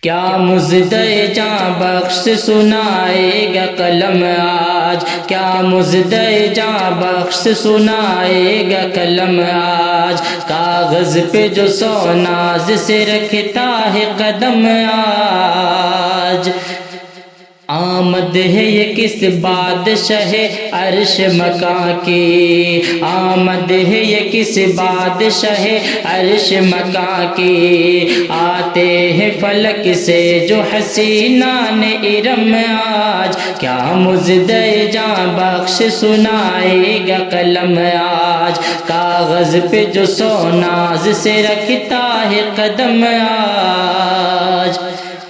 کیا مزدِ جاں بخش سنائے گا قلم آج، کیا مزدِ جاں بخش سنائے گا قلم آج، کاغذ پہ جو سو ناز سے رکھتا ہے قدم آج۔ آمد ہے یہ کس بادشاہ عرش مکاں کی، آمد ہے یہ کس بادشاہ عرش مکاں کی، آتے ہیں فلک سے جو حسینان ارم آج، کیا مزدِ جاں بخش سنائے گا قلم آج، کاغذ پہ جو سو ناز سے رکھتا ہے قدم آج۔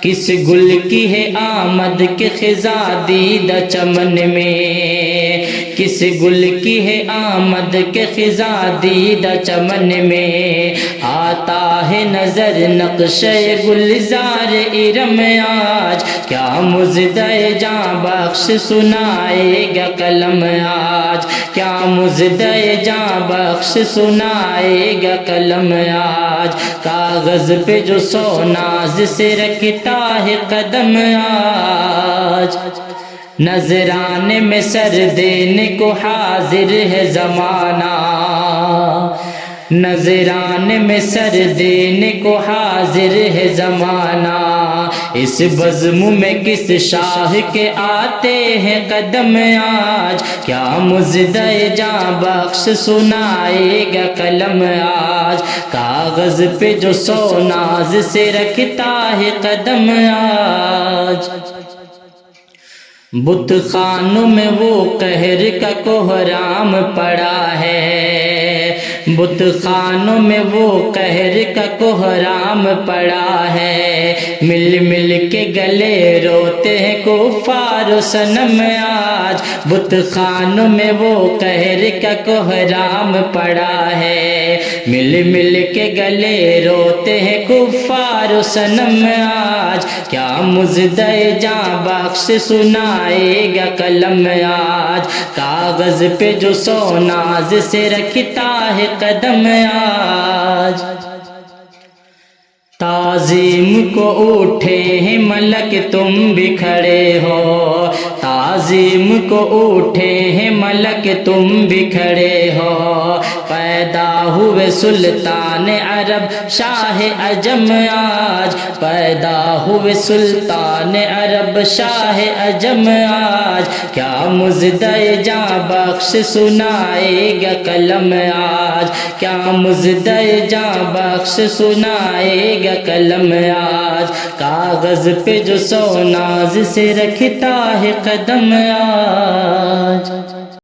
کس گل کی ہے آمد کہ خزاں دیدہ چمن میں، کس گل کی ہے آمد کہ خزاں دیدہ چمن میں، آتا ہے نظر نقشِ گلزار ارم آج، کیا مزدِ جاں بخش سنائے گا قلم آج، کیا مزدِ جاں بخش سنائے گا قلم آج، کاغذ پہ جو سو ناز سے رکھتا ہے قدم آج۔ نذرانے میں سر دینے کو حاضر ہے زمانہ، نذرانے میں سر دینے کو حاضر ہے زمانہ، اس بزم میں کس شاہ کے آتے ہیں قدم آج، کیا مزدِ جاں بخش سنائے گا قلم آج، کاغذ پہ جو سو ناز سے رکھتا ہے قدم آج۔ بت خانوں میں وہ قہر کا کوہرام پڑا ہے، بت خانوں میں وہ قہر کا کوہرام پڑا ہے، مل مل کے گلے روتے ہیں کفار و صنم آج، بت خانوں میں وہ قہر کا کوہرام پڑا ہے، مل مل کے گلے روتے ہیں کفار و صنم آج، کیا مزدِ جاں بخش سنائے گا قلم آج، کاغذ پہ جو سو ناز سے رکھتا ہے قدم آج۔ تعظیم کو اٹھے ہیں ملک تم بھی کھڑے ہو، تعظیم کو اٹھے ہیں ملک تم بھی کھڑے ہو، پیدا ہوئے سلطان عرب شاہ عجم آج، پیدا ہوئے سلطان عرب شاہ عجم آج، کیا مزدِ جاں بخش سنائے گا قلم آج، کیا مزدِ جاں بخش سنائے گا قلم آج، کاغذ پہ جو سو ناز سے رکھتا ہے قدم آج۔